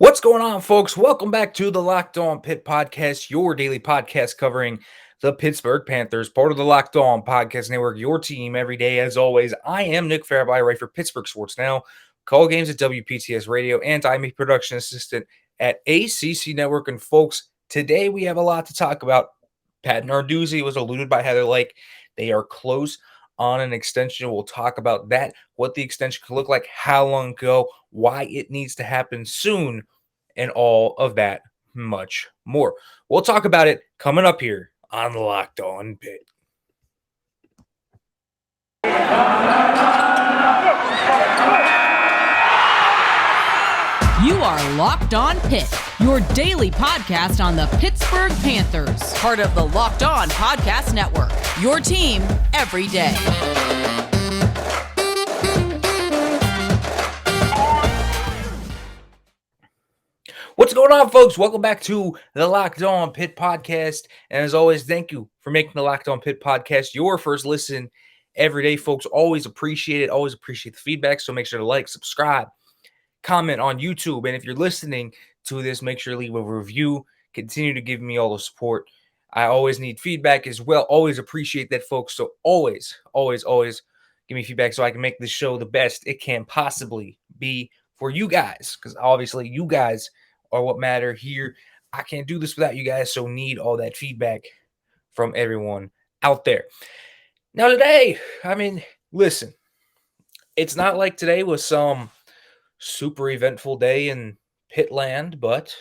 What's going on, folks? Welcome back to the Locked On Pitt podcast, your daily podcast covering the Pittsburgh Panthers, part of the Locked On Podcast Network, your team every day. As always, I am Nick Farabaugh, right for Pittsburgh Sports Now, call games at WPTS Radio, and I'm a production assistant at ACC Network. And folks, today we have a lot to talk about. Pat Narduzzi was alluded by Heather Lake. They are close on an extension. We'll talk about that, what the extension could look like, how long ago, why it needs to happen soon, and all of that much more. We'll talk about it coming up here on Locked On Pitt. You are Locked On Pitt, your daily podcast on the Pittsburgh Panthers, part of the Locked On Podcast Network, your team every day. What's going on, folks? Welcome back to the Locked On Pitt podcast. And as always, thank you for making the Locked On Pitt podcast your first listen every day, folks. Always appreciate it. Always appreciate the feedback. So make sure to like, subscribe, comment on YouTube. And if you're listening to this, make sure to leave a review. Continue to give me all the support. I always need feedback as well. Always appreciate that, folks. So always give me feedback so I can make this show the best it can possibly be for you guys. Because obviously you guys are what matter here. I can't do this without you guys, so need all that feedback from everyone out there. Now today, listen, it's not like today was some super eventful day in Pittland, but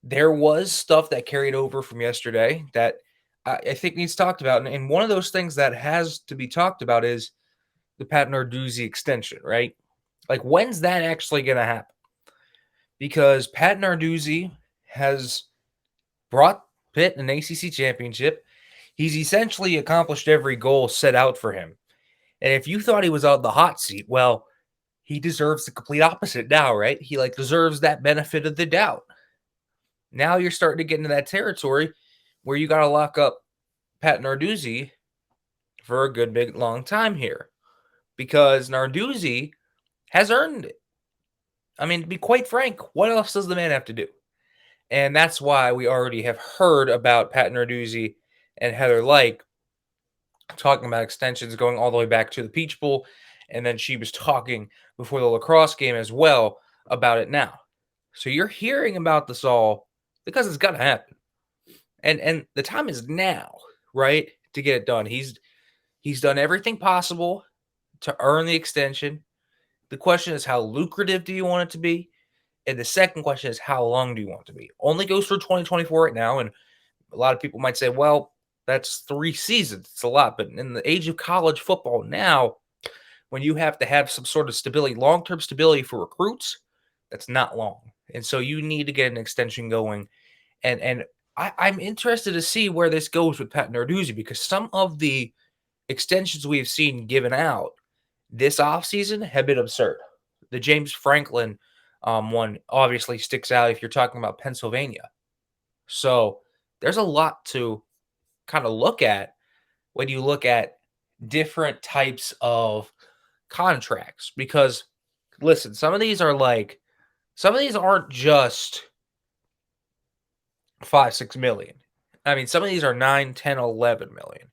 there was stuff that carried over from yesterday that I think needs talked about. And one of those things that has to be talked about is the Pat Narduzzi extension, right? Like, when's that actually going to happen? Because Pat Narduzzi has brought Pitt an ACC championship. He's essentially accomplished every goal set out for him. And if you thought he was on the hot seat, well, he deserves the complete opposite now, right? He deserves that benefit of the doubt. Now you're starting to get into that territory where you got to lock up Pat Narduzzi for a good big long time here, because Narduzzi has earned it. I mean, to be quite frank, what else does the man have to do? And that's why we already have heard about Pat Narduzzi and Heather Lake talking about extensions going all the way back to the Peach Bowl. And then she was talking before the lacrosse game as well about it now. So you're hearing about this all because it's going to happen. And the time is now, right, to get it done. He's done everything possible to earn the extension. The question is, how lucrative do you want it to be? And the second question is, how long do you want it to be? Only goes through 2024 right now. And a lot of people might say, well, that's 3 seasons. It's a lot. But in the age of college football now, when you have to have some sort of stability, long-term stability for recruits, that's not long. And so you need to get an extension going. And I'm interested to see where this goes with Pat Narduzzi, because some of the extensions we've seen given out this offseason have been absurd. The James Franklin one obviously sticks out if you're talking about Pennsylvania. So there's a lot to kind of look at when you look at different types of contracts. Because, listen, some of these aren't just 5-6 million. I mean, some of these are 9, 10, 11 million.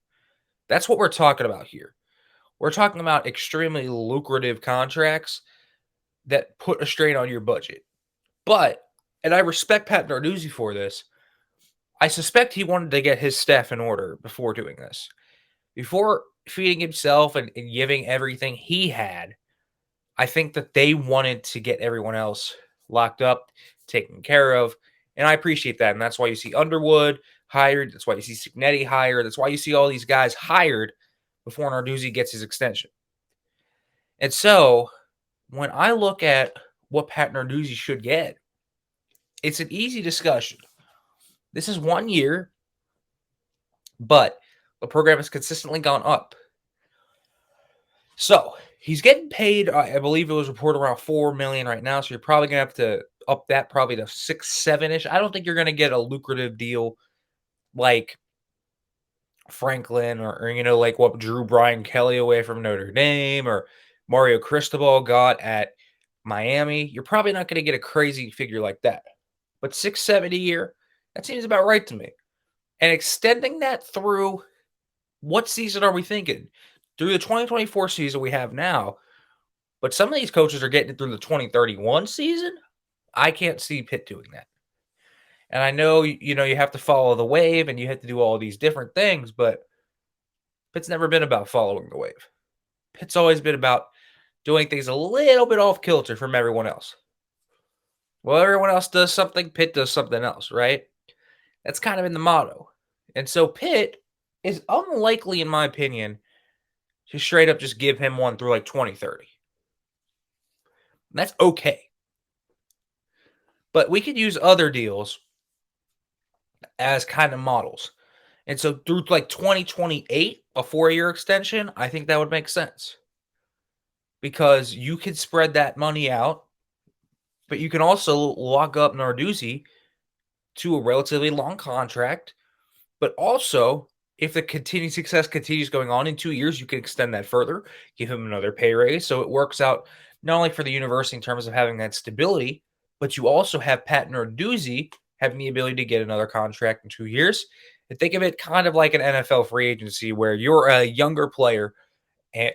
That's what we're talking about here. We're talking about extremely lucrative contracts that put a strain on your budget. But, and I respect Pat Narduzzi for this, I suspect he wanted to get his staff in order before doing this. Before feeding himself and giving everything he had, I think that they wanted to get everyone else locked up, taken care of, and I appreciate that. And that's why you see Underwood hired. That's why you see Signetti hired. That's why you see all these guys hired before Narduzzi gets his extension. And so when I look at what Pat Narduzzi should get, it's an easy discussion. This is 1 year, but the program has consistently gone up. So he's getting paid, I believe it was reported around $4 million right now. So you're probably going to have to up that probably to 6, 7-ish. I don't think you're going to get a lucrative deal like Franklin or like what drew Brian Kelly away from Notre Dame or Mario Cristobal got at Miami, you're probably not going to get a crazy figure like that. But 6-7 a year, that seems about right to me. And extending that through, what season are we thinking? Through the 2024 season we have now, but some of these coaches are getting it through the 2031 season. I can't see Pitt doing that. And I know, you have to follow the wave and you have to do all these different things, but Pitt's never been about following the wave. Pitt's always been about doing things a little bit off kilter from everyone else. Well, everyone else does something, Pitt does something else, right? That's kind of been the motto. And so Pitt is unlikely, in my opinion, to straight up just give him one through like 2030. That's okay. But we could use other deals as kind of models. And so through like 2028, a 4-year extension, I think that would make sense. Because you could spread that money out, but you can also lock up Narduzzi to a relatively long contract. But also, if the continued success continues going on in 2 years, you can extend that further, give him another pay raise. So it works out not only for the university in terms of having that stability, but you also have Pat Narduzzi having the ability to get another contract in 2 years. And think of it kind of like an NFL free agency where you're a younger player and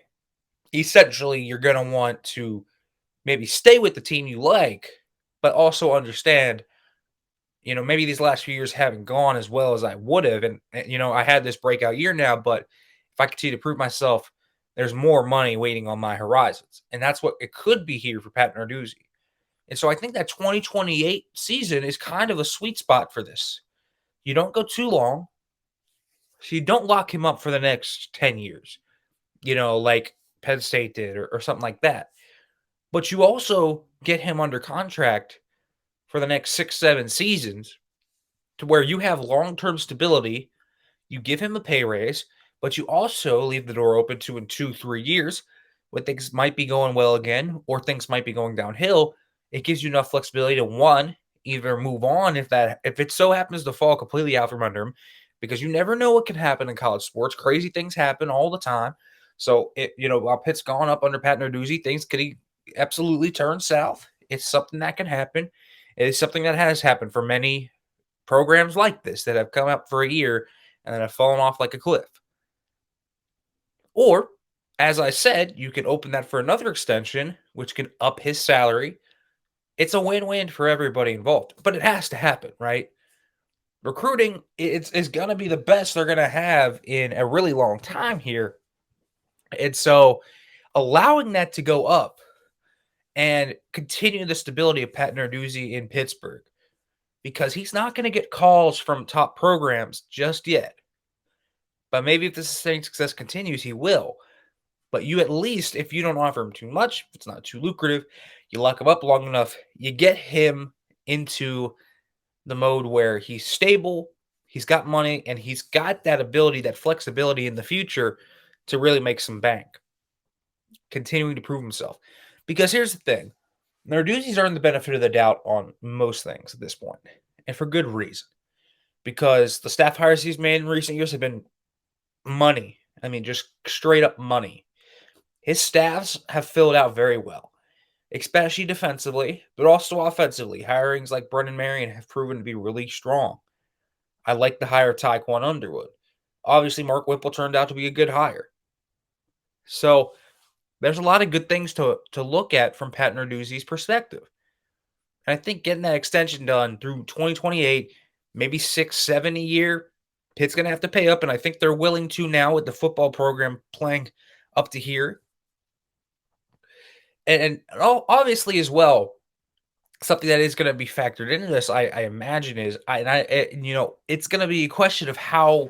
essentially you're going to want to maybe stay with the team you like, but also understand, maybe these last few years haven't gone as well as I would have. And, I had this breakout year now, but if I continue to prove myself, there's more money waiting on my horizons. And that's what it could be here for Pat Narduzzi. And so I think that 2028 season is kind of a sweet spot for this. You don't go too long. So you don't lock him up for the next 10 years, like Penn State did or something like that. But you also get him under contract for the next 6-7 seasons to where you have long-term stability. You give him a pay raise, but you also leave the door open to in 2-3 years when things might be going well again or things might be going downhill. It gives you enough flexibility to, one, either move on if it so happens to fall completely out from under him, because you never know what can happen in college sports. Crazy things happen all the time. So, while Pitt's gone up under Pat Narduzzi, things could absolutely turn south. It's something that can happen. It is something that has happened for many programs like this that have come up for a year and then have fallen off like a cliff. Or, as I said, you can open that for another extension, which can up his salary. It's a win-win for everybody involved, but it has to happen, right? Recruiting is going to be the best they're going to have in a really long time here. And so allowing that to go up and continue the stability of Pat Narduzzi in Pittsburgh, because he's not going to get calls from top programs just yet. But maybe if the sustained success continues, he will. But you at least, if you don't offer him too much, if it's not too lucrative, you lock him up long enough, you get him into the mode where he's stable, he's got money, and he's got that ability, that flexibility in the future to really make some bank, continuing to prove himself. Because here's the thing, Narduzzi's earned the benefit of the doubt on most things at this point, and for good reason. Because the staff hires he's made in recent years have been money. I mean, just straight up money. His staffs have filled out very well, especially defensively, but also offensively. Hirings like Brendan Marion have proven to be really strong. I like the hire of Tyquan Underwood. Obviously, Mark Whipple turned out to be a good hire. So there's a lot of good things to look at from Pat Narduzzi's perspective. And I think getting that extension done through 2028, maybe 6-7 a year, Pitt's going to have to pay up, and I think they're willing to now with the football program playing up to here. And obviously as well, something that is going to be factored into this, I imagine, is it's going to be a question of how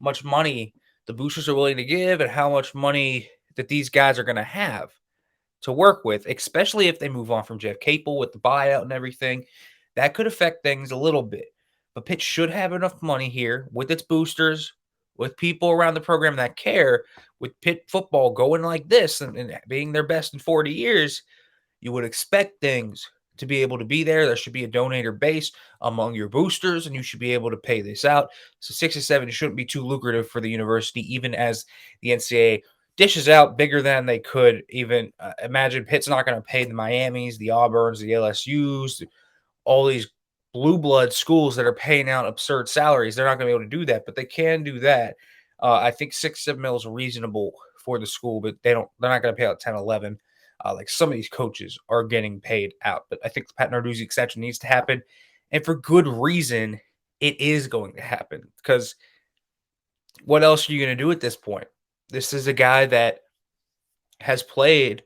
much money the boosters are willing to give and how much money that these guys are going to have to work with, especially if they move on from Jeff Capel with the buyout and everything. That could affect things a little bit. But Pitt should have enough money here with its boosters, with people around the program that care, with Pitt football going like this and being their best in 40 years. You would expect things to be able to be there. There should be a donator base among your boosters, and you should be able to pay this out. So 6 or 7 shouldn't be too lucrative for the university, even as the NCAA dishes out bigger than they could even imagine. Pitt's not going to pay the Miamis, the Auburns, the LSUs, all these blue blood schools that are paying out absurd salaries. They're not going to be able to do that, but they can do that. I think 6, 7 mil is reasonable for the school, but they're not going to pay out 10, 11. Like some of these coaches are getting paid out, but I think the Pat Narduzzi extension needs to happen, and for good reason. It is going to happen because what else are you going to do at this point? This is a guy that has played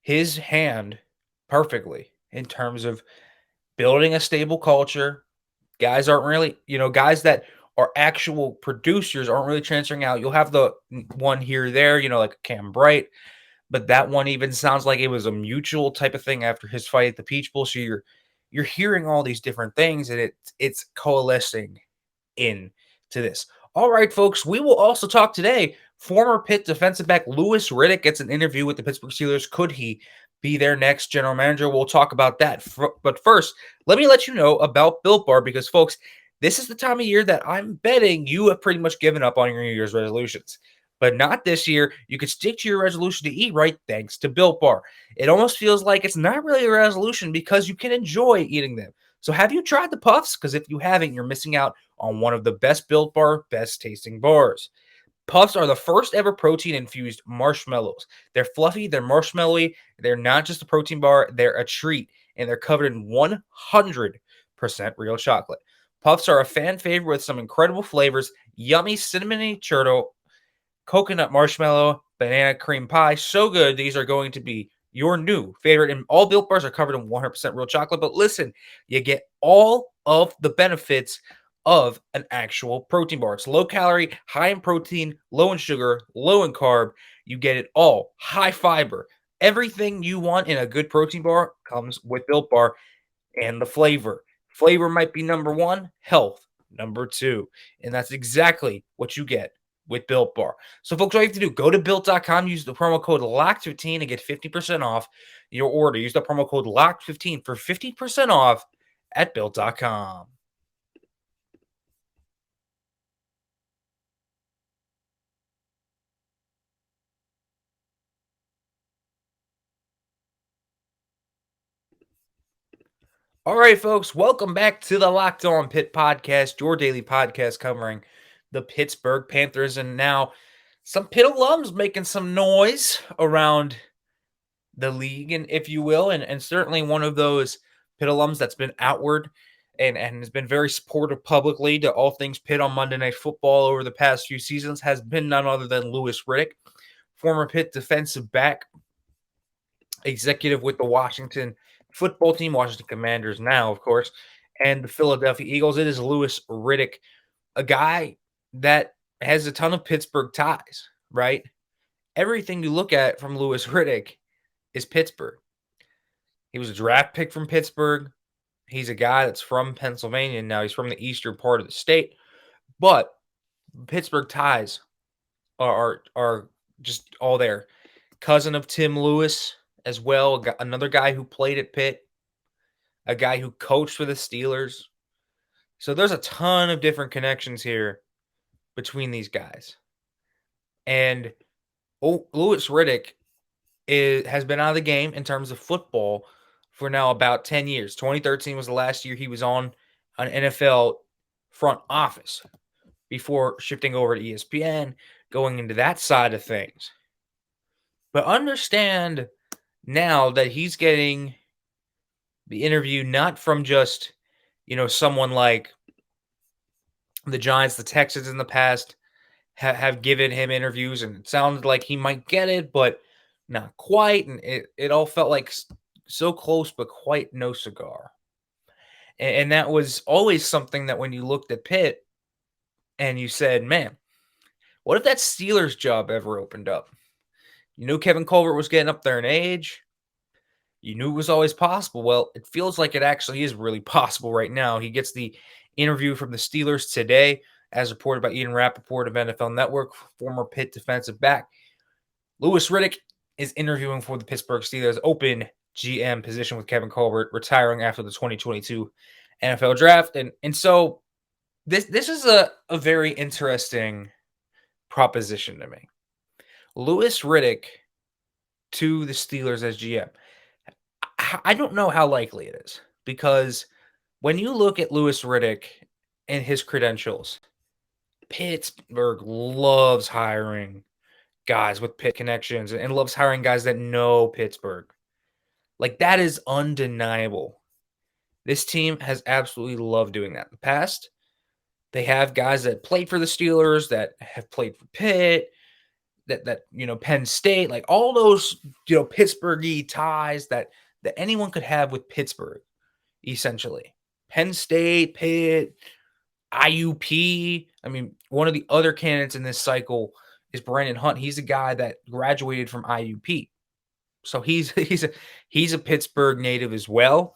his hand perfectly in terms of building a stable culture. Guys aren't really, guys that are actual producers aren't really transferring out. You'll have the one here or there, like Cam Bright, but that one even sounds like it was a mutual type of thing after his fight at the Peach Bowl. So you're hearing all these different things, and it's coalescing into this. All right, folks, we will also talk today. Former Pitt defensive back Louis Riddick gets an interview with the Pittsburgh Steelers. Could he be their next general manager? We'll talk about that. But first, let me let you know about Built Bar because, folks, this is the time of year that I'm betting you have pretty much given up on your New Year's resolutions. But not this year. You could stick to your resolution to eat right thanks to Built Bar. It almost feels like it's not really a resolution because you can enjoy eating them. So have you tried the Puffs? Because if you haven't, you're missing out on one of the best Built Bar, best tasting bars. Puffs are the first ever protein infused marshmallows. They're fluffy, they're marshmallowy, they're not just a protein bar, they're a treat, and they're covered in 100% real chocolate. Puffs are a fan favorite with some incredible flavors: yummy cinnamony churro, coconut marshmallow, banana cream pie. So good, these are going to be your new favorite. And all Built Bars are covered in 100% real chocolate. But listen, you get all of the benefits of an actual protein bar. It's low calorie, high in protein, low in sugar, low in carb. You get it all. High fiber. Everything you want in a good protein bar comes with Built Bar, and the flavor. Flavor might be number one, health number two. And that's exactly what you get with Built Bar. So, folks, all you have to do, go to built.com, use the promo code LOCKED15 and get 50% off your order. Use the promo code LOCKED15 for 50% off at built.com. All right, folks, welcome back to the Locked On Pitt podcast, your daily podcast covering the Pittsburgh Panthers. And now some Pitt alums making some noise around the league, and if you will, and certainly one of those Pitt alums that's been outward and has been very supportive publicly to all things Pitt on Monday Night Football over the past few seasons has been none other than Louis Riddick, former Pitt defensive back, executive with the Washington football team, Washington Commanders now, of course, and the Philadelphia Eagles. It is Louis Riddick, a guy that has a ton of Pittsburgh ties, right? Everything you look at from Louis Riddick is Pittsburgh. He was a draft pick from Pittsburgh. He's a guy that's from Pennsylvania. Now he's from the eastern part of the state, but Pittsburgh ties are just all there. Cousin of Tim Lewis as well, another guy who played at Pitt, a guy who coached for the Steelers. So there's a ton of different connections here between these guys. And Louis Riddick has been out of the game in terms of football for now about 10 years. 2013 was the last year he was on an NFL front office before shifting over to ESPN, going into that side of things. But understand now that he's getting the interview not from just, someone like the Giants, the Texans in the past have given him interviews, and it sounded like he might get it, but not quite. And it all felt like so close, but quite no cigar. And that was always something that when you looked at Pitt and you said, man, what if that Steelers job ever opened up? You knew Kevin Colbert was getting up there in age. You knew it was always possible. Well, it feels like it actually is really possible right now. He gets the interview from the Steelers today, as reported by Ian Rappaport of NFL Network, former Pitt defensive back. Louis Riddick is interviewing for the Pittsburgh Steelers open GM position with Kevin Colbert, retiring after the 2022 NFL Draft. And so this is a very interesting proposition to me. Louis Riddick to the Steelers as GM. I don't know how likely it is because when you look at Louis Riddick and his credentials, Pittsburgh loves hiring guys with Pitt connections and loves hiring guys that know Pittsburgh. Like, that is undeniable. This team has absolutely loved doing that. In the past, they have guys that played for the Steelers, that have played for Pitt, that Penn State, like all those Pittsburgh-y ties that anyone could have with Pittsburgh, essentially. Penn State, Pitt, IUP. I mean, one of the other candidates in this cycle is Brandon Hunt. He's a guy that graduated from IUP. So he's a Pittsburgh native as well.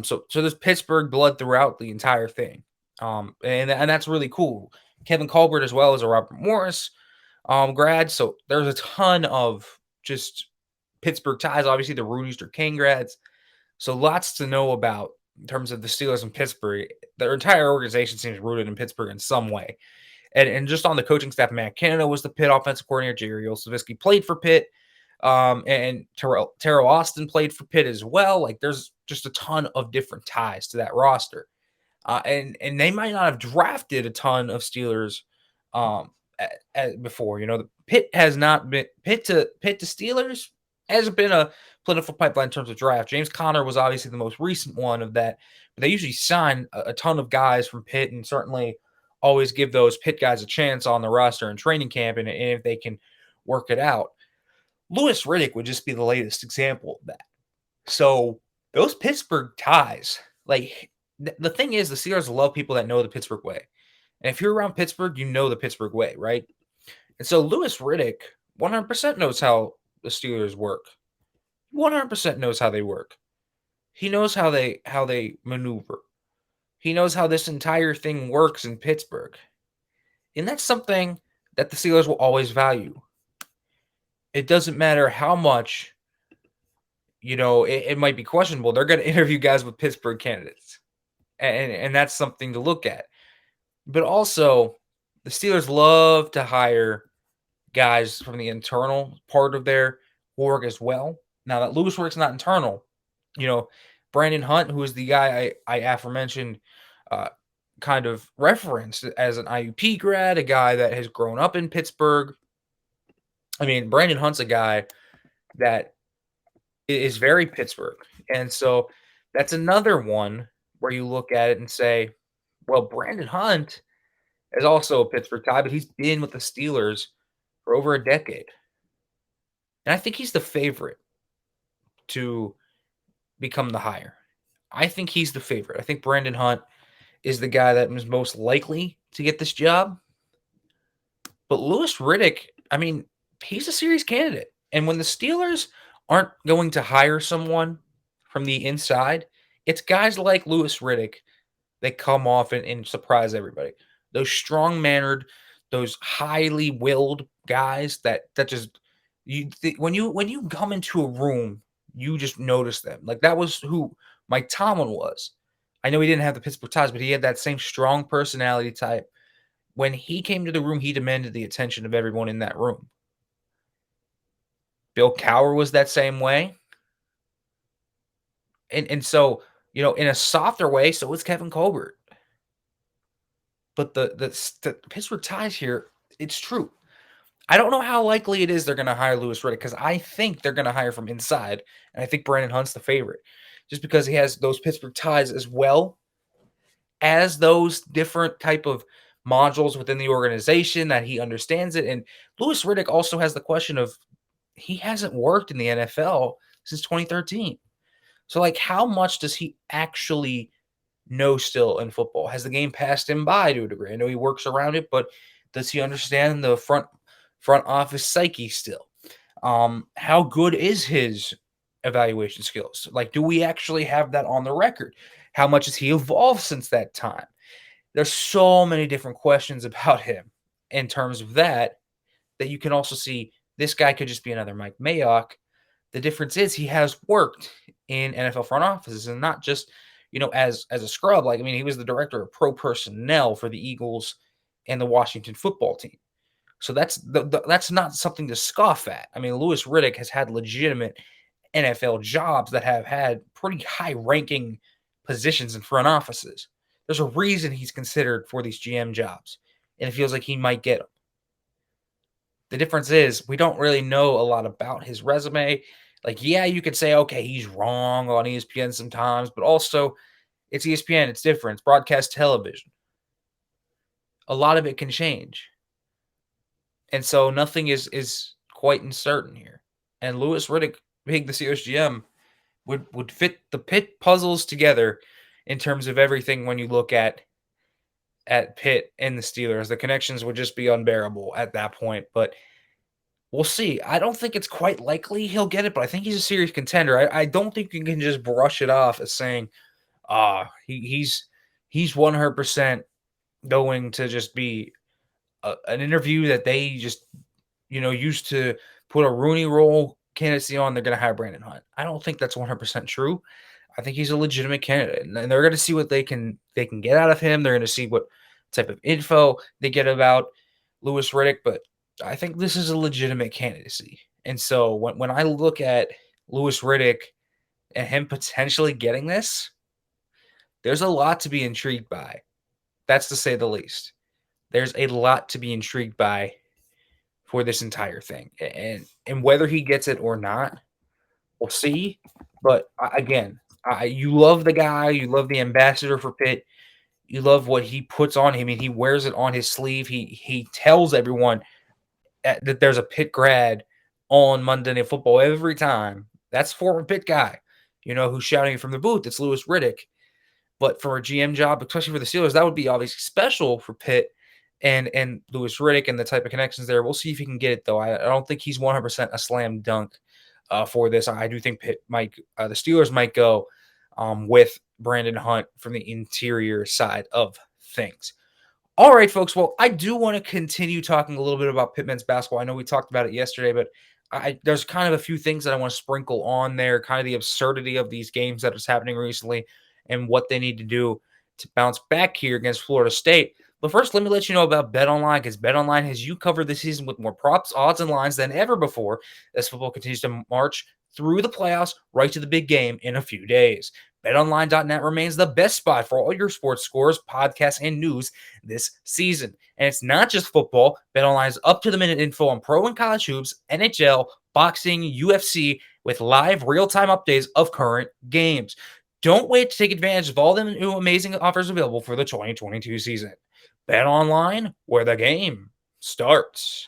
So there's Pittsburgh blood throughout the entire thing. And that's really cool. Kevin Colbert as well as a Robert Morris grad. So there's a ton of just Pittsburgh ties. Obviously, the Rooster King grads. So lots to know about in terms of the Steelers and Pittsburgh. Their entire organization seems rooted in Pittsburgh in some way. And just on the coaching staff, Matt Canada was the Pitt offensive coordinator. Jerry Olszewski played for Pitt. And Terrell Austin played for Pitt as well. Like, there's just a ton of different ties to that roster. And they might not have drafted a ton of Steelers before. The Pitt has not been Pitt to Steelers hasn't been a plentiful pipeline in terms of draft. James Conner was obviously the most recent one of that, but they usually sign a ton of guys from Pitt and certainly always give those Pitt guys a chance on the roster in training camp, and if they can work it out. Louis Riddick would just be the latest example of that. So those Pittsburgh ties, like the thing is, the Steelers love people that know the Pittsburgh way. And if you're around Pittsburgh, you know the Pittsburgh way, right? And so Louis Riddick 100% knows how the Steelers work. 100% knows how they work. He knows how they maneuver. He knows how this entire thing works in Pittsburgh. And that's something that the Steelers will always value. It doesn't matter how much, it might be questionable. They're going to interview guys with Pittsburgh candidates. And that's something to look at. But also, the Steelers love to hire guys from the internal part of their org as well. Now that Louis Riddick's not internal, Brandon Hunt, who is the guy I aforementioned, kind of referenced as an IUP grad, a guy that has grown up in Pittsburgh. I mean, Brandon Hunt's a guy that is very Pittsburgh. And so that's another one where you look at it and say, well, Brandon Hunt is also a Pittsburgh tie, but he's been with the Steelers for over a decade. And I think he's the favorite to become the hire. I think he's the favorite. I think Brandon Hunt is the guy that is most likely to get this job. But Louis Riddick, I mean, he's a serious candidate. And when the Steelers aren't going to hire someone from the inside, it's guys like Louis Riddick that come off and surprise everybody. Those strong-mannered, those highly willed guys that just when you come into a room, you just notice them. Like, that was who Mike Tomlin was. I know he didn't have the Pittsburgh ties, but he had that same strong personality type. When he came to the room, he demanded the attention of everyone in that room. Bill Cowher was that same way. And so, in a softer way, so was Kevin Colbert. But the Pittsburgh ties here, it's true. I don't know how likely it is they're going to hire Louis Riddick, because I think they're going to hire from inside, and I think Brandon Hunt's the favorite, just because he has those Pittsburgh ties as well as those different type of modules within the organization that he understands it. And Louis Riddick also has the question of, he hasn't worked in the NFL since 2013. So, like, how much does he actually know still in football? Has the game passed him by to a degree? I know he works around it, but does he understand the front office psyche still? How good is his evaluation skills? Like, do we actually have that on the record? How much has he evolved since that time? There's so many different questions about him in terms of that you can also see this guy could just be another Mike Mayock. The difference is he has worked in NFL front offices, and not just, as a scrub. Like, I mean, he was the director of pro personnel for the Eagles and the Washington football team. So that's not something to scoff at. I mean, Louis Riddick has had legitimate NFL jobs that have had pretty high ranking positions in front offices. There's a reason he's considered for these GM jobs, and it feels like he might get them. The difference is we don't really know a lot about his resume. Like, yeah, you could say, okay, he's wrong on ESPN sometimes, but also it's ESPN, it's different. It's broadcast television. A lot of it can change. And so nothing is quite uncertain here. And Louis Riddick being the Steelers GM would fit the Pitt puzzles together in terms of everything when you look at Pitt and the Steelers. The connections would just be unbearable at that point. But we'll see. I don't think it's quite likely he'll get it, but I think he's a serious contender. I don't think you can just brush it off as saying, he's 100% going to just be an interview that they just used to put a Rooney Rule candidacy on. They're going to hire Brandon Hunt. I don't think that's 100% true. I think he's a legitimate candidate, and they're going to see what they can get out of him. They're going to see what type of info they get about Louis Riddick, but I think this is a legitimate candidacy. And so when I look at Louis Riddick and him potentially getting this, there's a lot to be intrigued by. That's to say the least. There's a lot to be intrigued by for this entire thing. And whether he gets it or not, we'll see. But again, you love the guy. You love the ambassador for Pitt. You love what he puts on him. I mean, he wears it on his sleeve. He tells everyone that there's a Pitt grad on Monday Night Football every time. That's former Pitt guy, who's shouting from the booth. It's Louis Riddick. But for a GM job, especially for the Steelers, that would be obviously special for Pitt and Louis Riddick and the type of connections there. We'll see if he can get it, though. I don't think he's 100% a slam dunk for this. I do think Pitt the Steelers might go with Brandon Hunt from the interior side of things. All right, folks. Well, I do want to continue talking a little bit about Pitt men's basketball. I know we talked about it yesterday, but there's kind of a few things that I want to sprinkle on there, kind of the absurdity of these games that is happening recently and what they need to do to bounce back here against Florida State. But first, let me let you know about BetOnline, because BetOnline has you covered this season with more props, odds, and lines than ever before as football continues to march through the playoffs right to the big game in a few days. BetOnline.net remains the best spot for all your sports scores, podcasts, and news this season. And it's not just football. BetOnline is up-to-the-minute info on pro and college hoops, NHL, boxing, UFC, with live real-time updates of current games. Don't wait to take advantage of all the new amazing offers available for the 2022 season. BetOnline, where the game starts.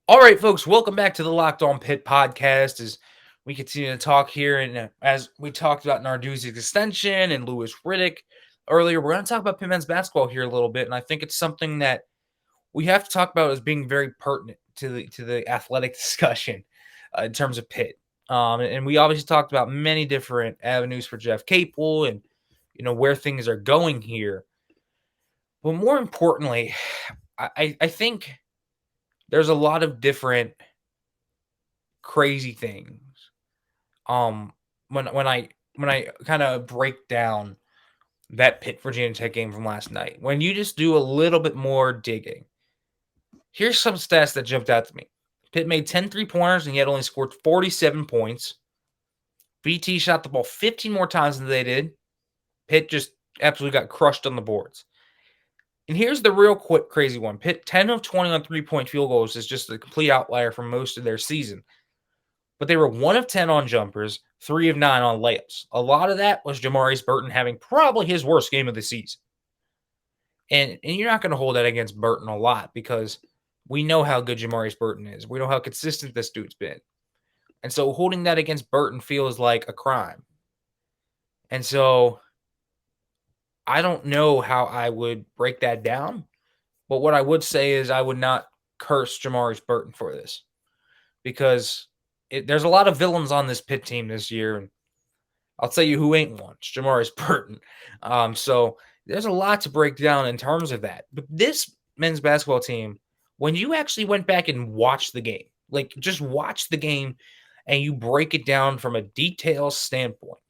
All right, folks, welcome back to the Locked On Pitt podcast as we continue to talk here. And as we talked about Narduzzi's extension and Louis Riddick earlier, we're going to talk about Pitt men's basketball here a little bit. And I think it's something that we have to talk about as being very pertinent to the athletic discussion in terms of Pitt. And we obviously talked about many different avenues for Jeff Capel and, where things are going here. But more importantly, I think there's a lot of different crazy things. When I kind of break down that Pitt Virginia Tech game from last night, when you just do a little bit more digging, here's some stats that jumped out to me. Pitt made 10 3-pointers and yet only scored 47 points. BT shot the ball 15 more times than they did. Pitt just absolutely got crushed on the boards. And here's the real quick crazy one. Pitt 10 of 20 on 3-point field goals is just a complete outlier from most of their season. But they were 1 of 10 on jumpers, 3 of 9 on layups. A lot of that was Jamarius Burton having probably his worst game of the season. And you're not going to hold that against Burton a lot because we know how good Jamarius Burton is. We know how consistent this dude's been. And so holding that against Burton feels like a crime. And so I don't know how I would break that down. But what I would say is I would not curse Jamarius Burton for this. Because there's a lot of villains on this Pitt team this year. And I'll tell you who ain't one. It's Jamarius Burton. So there's a lot to break down in terms of that. But this men's basketball team, when you actually went back and watched the game, like just watch the game and you break it down from a detail standpoint,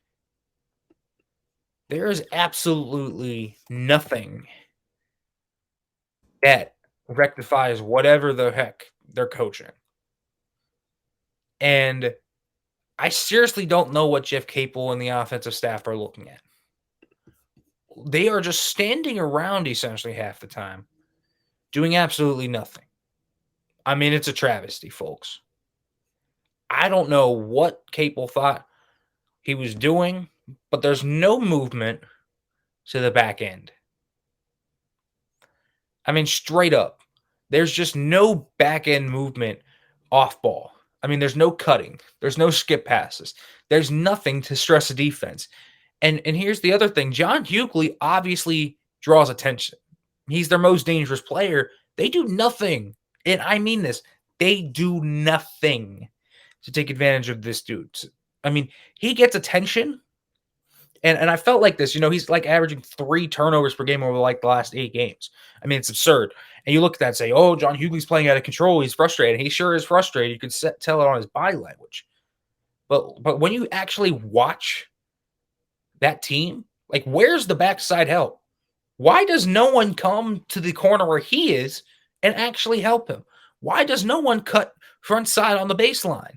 There is absolutely nothing that rectifies whatever the heck they're coaching. And I seriously don't know what Jeff Capel and the offensive staff are looking at. They are just standing around essentially half the time, doing absolutely nothing. I mean, it's a travesty, folks. I don't know what Capel thought he was doing, but there's no movement to the back end. I mean, straight up, there's just no back end movement off ball. I mean, there's no cutting, there's no skip passes, there's nothing to stress a defense. And here's the other thing: John Hughley obviously draws attention. He's their most dangerous player. They do nothing, and I mean this. They do nothing to take advantage of this dude. I mean, he gets attention, and I felt like this. He's like averaging 3 turnovers per game over like the last 8 games. I mean, it's absurd. And you look at that and say, "Oh, John Hughley's playing out of control. He's frustrated." He sure is frustrated. You could tell it on his body language. But when you actually watch that team, like, where's the backside help? Why does no one come to the corner where he is and actually help him? Why does no one cut front side on the baseline?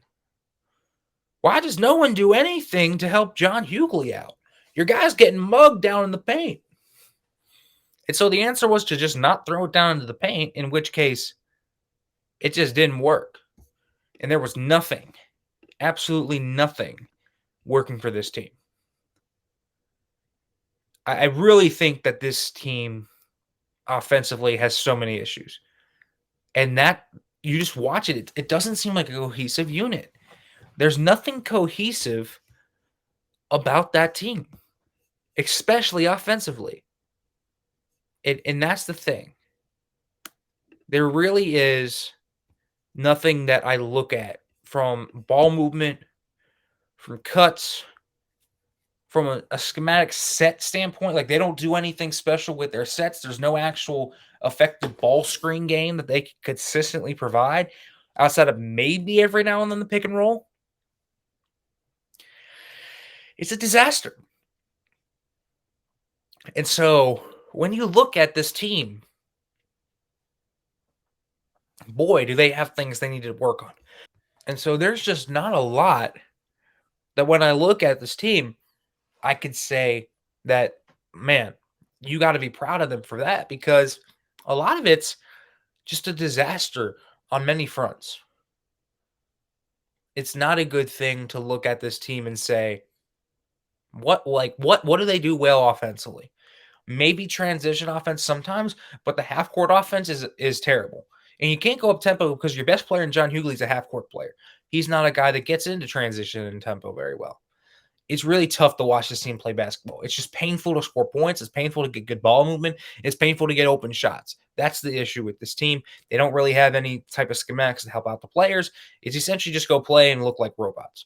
Why does no one do anything to help John Hughley out? Your guy's getting mugged down in the paint. And so the answer was to just not throw it down into the paint, in which case it just didn't work. And there was nothing, absolutely nothing working for this team. I really think that this team offensively has so many issues. And that, you just watch it, it doesn't seem like a cohesive unit. There's nothing cohesive about that team, especially offensively. And that's the thing. There really is nothing that I look at from ball movement, from cuts, from a schematic set standpoint. Like, they don't do anything special with their sets. There's no actual effective ball screen game that they can consistently provide outside of maybe every now and then the pick and roll. It's a disaster. And so when you look at this team, boy, do they have things they need to work on. And so there's just not a lot that when I look at this team, I could say that, man, you got to be proud of them for that, because a lot of it's just a disaster on many fronts. It's not a good thing to look at this team and say, what do they do well offensively? Maybe transition offense sometimes, but the half court offense is terrible. And you can't go up tempo because your best player in John Hughley is a half court player. He's not a guy that gets into transition and tempo very well. It's really tough to watch this team play basketball. It's just painful to score points. It's painful to get good ball movement. It's painful to get open shots. That's the issue with this team. They don't really have any type of schematics to help out the players. It's essentially just go play and look like robots.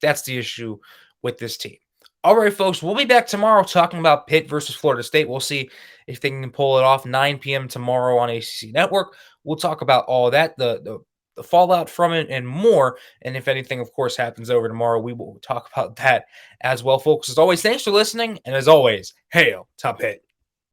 That's the issue with this team. All right, folks, we'll be back tomorrow talking about Pitt versus Florida State. We'll see if they can pull it off. 9 p.m. tomorrow on ACC Network. We'll talk about all of that, the fallout from it, and more. And if anything, of course, happens over tomorrow, we will talk about that as well, folks. As always, thanks for listening. And as always, hail to Pitt.